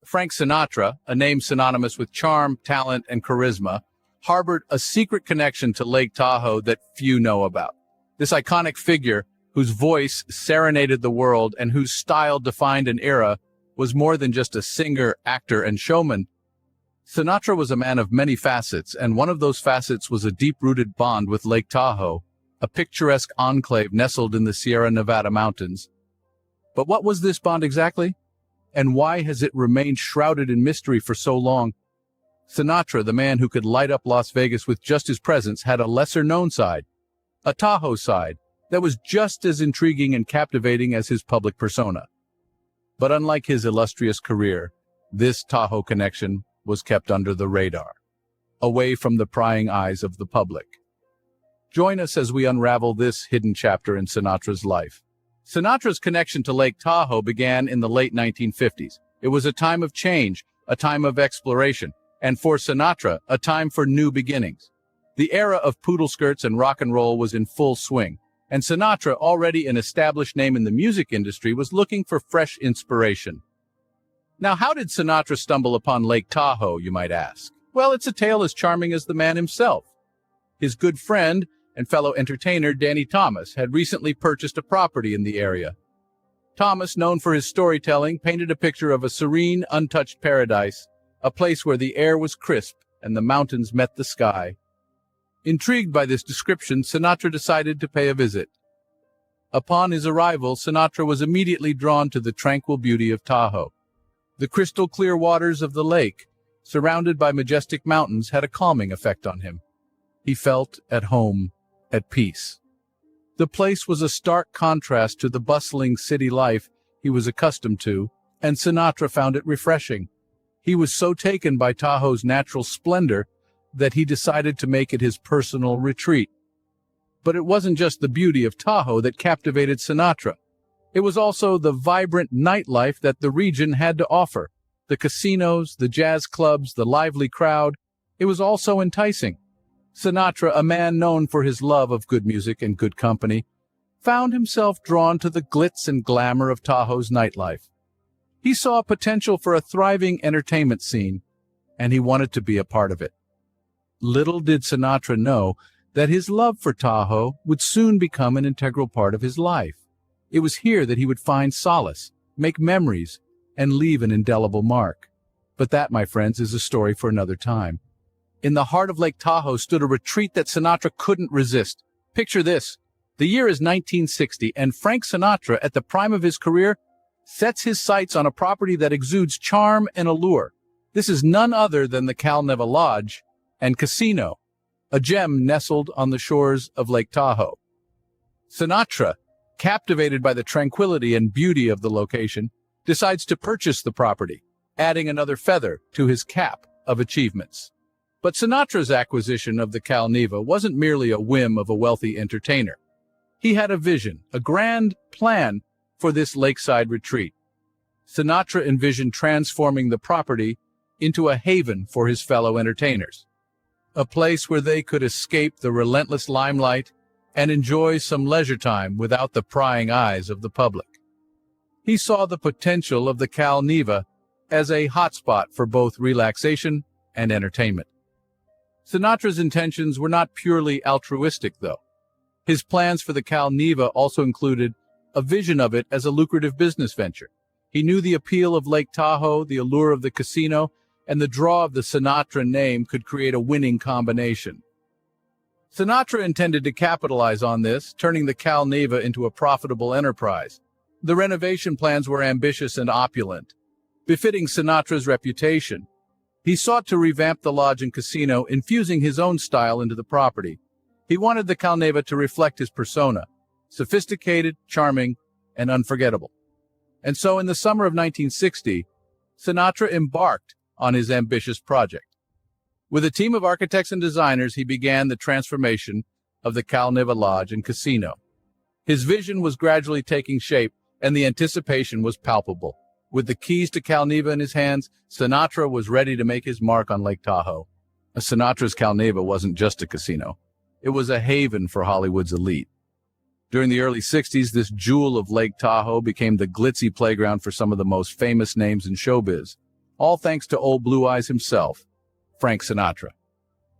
Frank Sinatra, a name synonymous with charm, talent, and charisma, harbored a secret connection to Lake Tahoe that few know about. This iconic figure, whose voice serenaded the world and whose style defined an era, was more than just a singer, actor, and showman. Sinatra was a man of many facets, and one of those facets was a deep-rooted bond with Lake Tahoe, a picturesque enclave nestled in the Sierra Nevada mountains. But what was this bond exactly? And why has it remained shrouded in mystery for so long? Sinatra, the man who could light up Las Vegas with just his presence, had a lesser-known side, a Tahoe side, that was just as intriguing and captivating as his public persona. But unlike his illustrious career, this Tahoe connection was kept under the radar, away from the prying eyes of the public. Join us as we unravel this hidden chapter in Sinatra's life. Sinatra's connection to Lake Tahoe began in the late 1950s. It was a time of change, a time of exploration, and for Sinatra, a time for new beginnings. The era of poodle skirts and rock and roll was in full swing, and Sinatra, already an established name in the music industry, was looking for fresh inspiration. Now, how did Sinatra stumble upon Lake Tahoe, you might ask? Well, it's a tale as charming as the man himself. His good friend and fellow entertainer Danny Thomas had recently purchased a property in the area. Thomas, known for his storytelling, painted a picture of a serene, untouched paradise, a place where the air was crisp and the mountains met the sky. Intrigued by this description, Sinatra decided to pay a visit. Upon his arrival, Sinatra was immediately drawn to the tranquil beauty of Tahoe. The crystal-clear waters of the lake, surrounded by majestic mountains, had a calming effect on him. He felt at home, at peace. The place was a stark contrast to the bustling city life he was accustomed to, and Sinatra found it refreshing. He was so taken by Tahoe's natural splendor that he decided to make it his personal retreat. But it wasn't just the beauty of Tahoe that captivated Sinatra. It was also the vibrant nightlife that the region had to offer. The casinos, the jazz clubs, the lively crowd. It was all so enticing. Sinatra, a man known for his love of good music and good company, found himself drawn to the glitz and glamour of Tahoe's nightlife. He saw potential for a thriving entertainment scene, and he wanted to be a part of it. Little did Sinatra know that his love for Tahoe would soon become an integral part of his life. It was here that he would find solace, make memories, and leave an indelible mark. But that, my friends, is a story for another time. In the heart of Lake Tahoe stood a retreat that Sinatra couldn't resist. Picture this. The year is 1960, and Frank Sinatra, at the prime of his career, sets his sights on a property that exudes charm and allure. This is none other than the Cal Neva Lodge and Casino, a gem nestled on the shores of Lake Tahoe. Sinatra, captivated by the tranquility and beauty of the location, decides to purchase the property, adding another feather to his cap of achievements. But Sinatra's acquisition of the Cal Neva wasn't merely a whim of a wealthy entertainer. He had a vision, a grand plan for this lakeside retreat. Sinatra envisioned transforming the property into a haven for his fellow entertainers, a place where they could escape the relentless limelight and enjoy some leisure time without the prying eyes of the public. He saw the potential of the Cal Neva as a hotspot for both relaxation and entertainment. Sinatra's intentions were not purely altruistic, though. His plans for the Cal Neva also included a vision of it as a lucrative business venture. He knew the appeal of Lake Tahoe, the allure of the casino, and the draw of the Sinatra name could create a winning combination. Sinatra intended to capitalize on this, turning the Cal Neva into a profitable enterprise. The renovation plans were ambitious and opulent, befitting Sinatra's reputation. He sought to revamp the lodge and casino, infusing his own style into the property. He wanted the Cal Neva to reflect his persona, sophisticated, charming, and unforgettable. And so in the summer of 1960, Sinatra embarked on his ambitious project. With a team of architects and designers, he began the transformation of the Cal Neva Lodge and Casino. His vision was gradually taking shape, and the anticipation was palpable. With the keys to Cal Neva in his hands, Sinatra was ready to make his mark on Lake Tahoe. Sinatra's Cal Neva wasn't just a casino. It was a haven for Hollywood's elite. During the early 60s, this jewel of Lake Tahoe became the glitzy playground for some of the most famous names in showbiz. all thanks to old Blue Eyes himself, Frank Sinatra.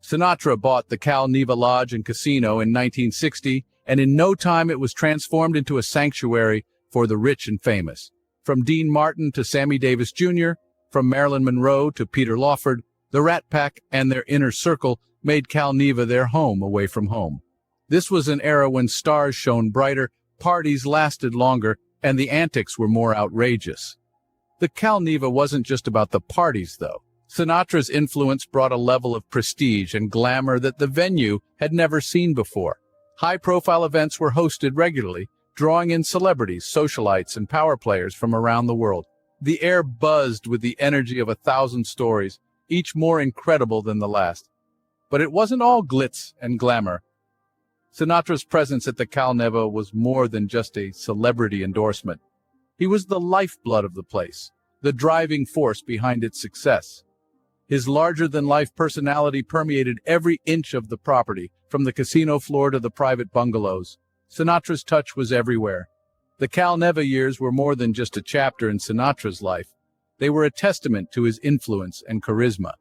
Sinatra bought the Cal Neva Lodge and Casino in 1960, and in no time it was transformed into a sanctuary for the rich and famous. From Dean Martin to Sammy Davis Jr., from Marilyn Monroe to Peter Lawford, the Rat Pack and their inner circle made Cal Neva their home away from home. This was an era when stars shone brighter, parties lasted longer, and the antics were more outrageous. The Cal Neva wasn't just about the parties, though. Sinatra's influence brought a level of prestige and glamour that the venue had never seen before. High-profile events were hosted regularly, drawing in celebrities, socialites, and power players from around the world. The air buzzed with the energy of 1,000 stories, each more incredible than the last. But it wasn't all glitz and glamour. Sinatra's presence at the Cal Neva was more than just a celebrity endorsement. He was the lifeblood of the place, the driving force behind its success. His larger-than-life personality permeated every inch of the property, from the casino floor to the private bungalows. Sinatra's touch was everywhere. The Cal Neva years were more than just a chapter in Sinatra's life. They were a testament to his influence and charisma.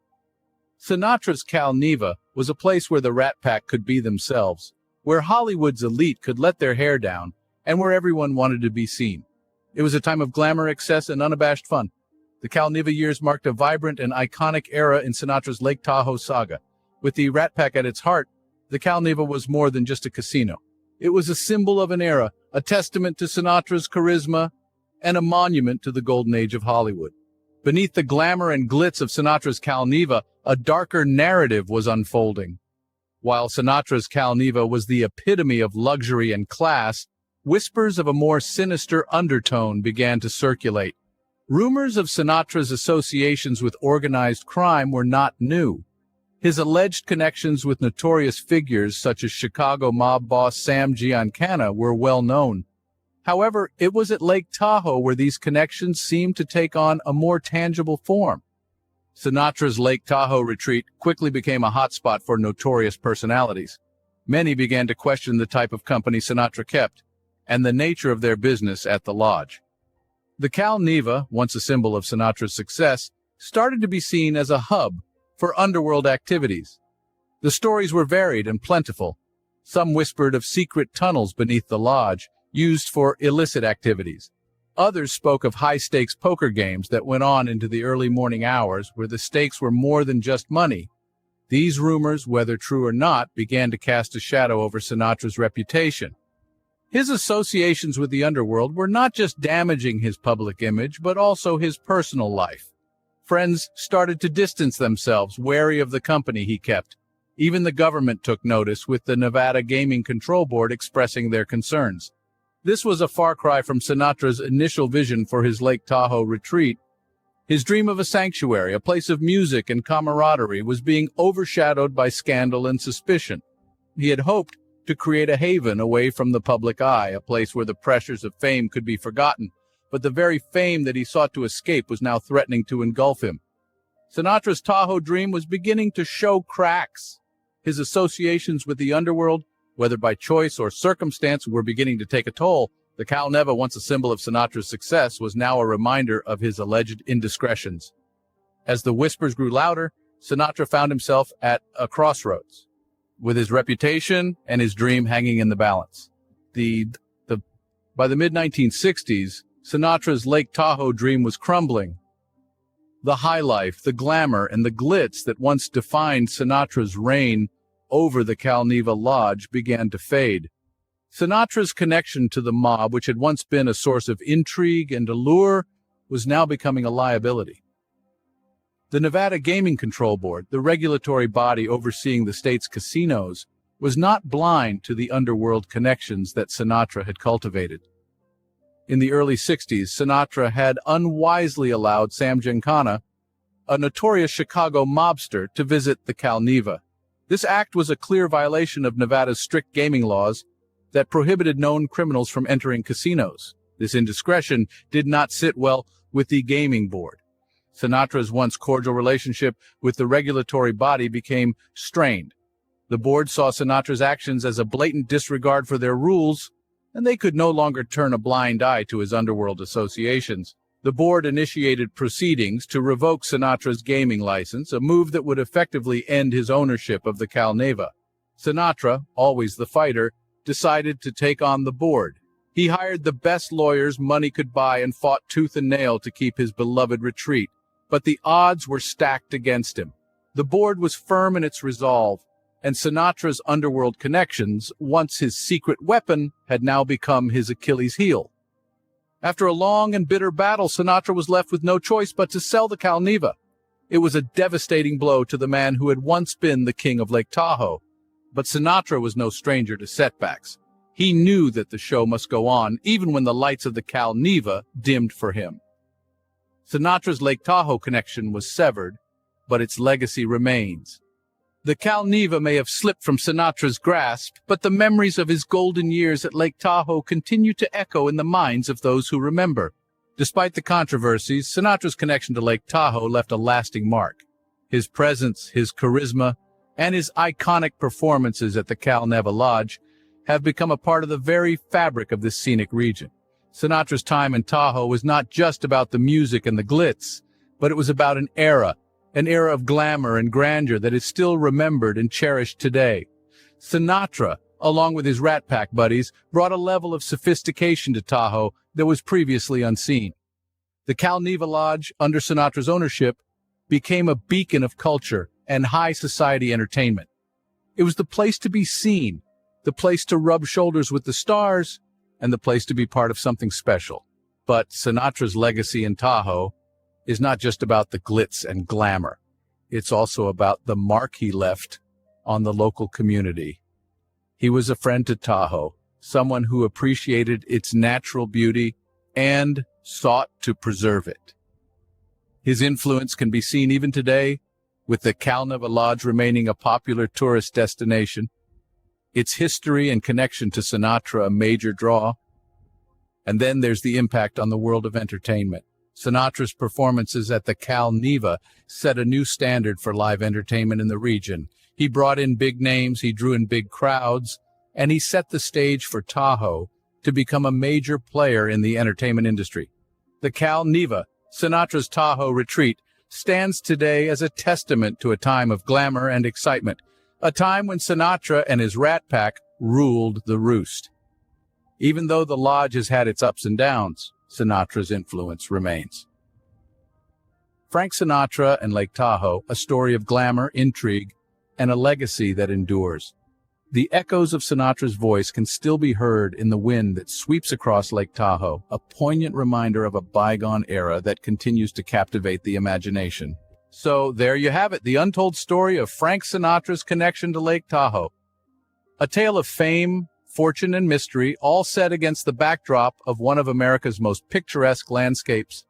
Sinatra's Cal Neva was a place where the Rat Pack could be themselves, where Hollywood's elite could let their hair down, and where everyone wanted to be seen. It was a time of glamour, excess, and unabashed fun. The Cal Neva years marked a vibrant and iconic era in Sinatra's Lake Tahoe saga. With the Rat Pack at its heart, the Cal Neva was more than just a casino. It was a symbol of an era, a testament to Sinatra's charisma, and a monument to the golden age of Hollywood. Beneath the glamour and glitz of Sinatra's Cal Neva, a darker narrative was unfolding. While Sinatra's Cal Neva was the epitome of luxury and class, whispers of a more sinister undertone began to circulate. Rumors of Sinatra's associations with organized crime were not new. His alleged connections with notorious figures such as Chicago mob boss Sam Giancana were well known. However, it was at Lake Tahoe where these connections seemed to take on a more tangible form. Sinatra's Lake Tahoe retreat quickly became a hotspot for notorious personalities. Many began to question the type of company Sinatra kept and the nature of their business at the lodge. The Cal Neva, once a symbol of Sinatra's success, started to be seen as a hub for underworld activities. The stories were varied and plentiful. Some whispered of secret tunnels beneath the lodge, used for illicit activities. Others spoke of high-stakes poker games that went on into the early morning hours, where the stakes were more than just money. These rumors, whether true or not, began to cast a shadow over Sinatra's reputation. His associations with the underworld were not just damaging his public image, but also his personal life. Friends started to distance themselves, wary of the company he kept. Even the government took notice, with the Nevada Gaming Control Board expressing their concerns. This was a far cry from Sinatra's initial vision for his Lake Tahoe retreat. His dream of a sanctuary, a place of music and camaraderie, was being overshadowed by scandal and suspicion. He had hoped to create a haven away from the public eye, a place where the pressures of fame could be forgotten, but the very fame that he sought to escape was now threatening to engulf him. Sinatra's Tahoe dream was beginning to show cracks. His associations with the underworld, whether by choice or circumstance, were beginning to take a toll. The Cal Neva, once a symbol of Sinatra's success, was now a reminder of his alleged indiscretions. As the whispers grew louder, Sinatra found himself at a crossroads, with his reputation and his dream hanging in the balance. By the mid-1960s, Sinatra's Lake Tahoe dream was crumbling. The high life, the glamour, and the glitz that once defined Sinatra's reign over the Cal Neva Lodge began to fade. Sinatra's connection to the mob, which had once been a source of intrigue and allure, was now becoming a liability. The Nevada Gaming Control Board, the regulatory body overseeing the state's casinos, was not blind to the underworld connections that Sinatra had cultivated. In the early 60s, Sinatra had unwisely allowed Sam Giancana, a notorious Chicago mobster, to visit the Cal Neva. This act was a clear violation of Nevada's strict gaming laws that prohibited known criminals from entering casinos. This indiscretion did not sit well with the gaming board. Sinatra's once cordial relationship with the regulatory body became strained. The board saw Sinatra's actions as a blatant disregard for their rules, and they could no longer turn a blind eye to his underworld associations. The board initiated proceedings to revoke Sinatra's gaming license, a move that would effectively end his ownership of the Cal Neva. Sinatra, always the fighter, decided to take on the board. He hired the best lawyers money could buy and fought tooth and nail to keep his beloved retreat, but the odds were stacked against him. The board was firm in its resolve, and Sinatra's underworld connections, once his secret weapon, had now become his Achilles heel. After a long and bitter battle, Sinatra was left with no choice but to sell the Cal Neva. It was a devastating blow to the man who had once been the king of Lake Tahoe. But Sinatra was no stranger to setbacks. He knew that the show must go on, even when the lights of the Cal Neva dimmed for him. Sinatra's Lake Tahoe connection was severed, but its legacy remains. The Cal Neva may have slipped from Sinatra's grasp, but the memories of his golden years at Lake Tahoe continue to echo in the minds of those who remember. Despite the controversies, Sinatra's connection to Lake Tahoe left a lasting mark. His presence, his charisma, and his iconic performances at the Cal Neva Lodge have become a part of the very fabric of this scenic region. Sinatra's time in Tahoe was not just about the music and the glitz, but it was about an era of glamour and grandeur that is still remembered and cherished today. Sinatra, along with his Rat Pack buddies, brought a level of sophistication to Tahoe that was previously unseen. The Cal Neva Lodge, under Sinatra's ownership, became a beacon of culture and high society entertainment. It was the place to be seen, the place to rub shoulders with the stars, and the place to be part of something special. But Sinatra's legacy in Tahoe is not just about the glitz and glamour. It's also about the mark he left on the local community. He was a friend to Tahoe, someone who appreciated its natural beauty and sought to preserve it. His influence can be seen even today, with the Cal Neva Lodge remaining a popular tourist destination, its history and connection to Sinatra a major draw. And then there's the impact on the world of entertainment. Sinatra's performances at the Cal Neva set a new standard for live entertainment in the region. He brought in big names, he drew in big crowds, and he set the stage for Tahoe to become a major player in the entertainment industry. The Cal Neva, Sinatra's Tahoe retreat, stands today as a testament to a time of glamour and excitement, a time when Sinatra and his Rat Pack ruled the roost. Even though the lodge has had its ups and downs, Sinatra's influence remains. Frank Sinatra and Lake Tahoe, a story of glamour, intrigue, and a legacy that endures. The echoes of Sinatra's voice can still be heard in the wind that sweeps across Lake Tahoe, a poignant reminder of a bygone era that continues to captivate the imagination. So there you have it, the untold story of Frank Sinatra's connection to Lake Tahoe. A tale of fame, fortune, and mystery, all set against the backdrop of one of America's most picturesque landscapes.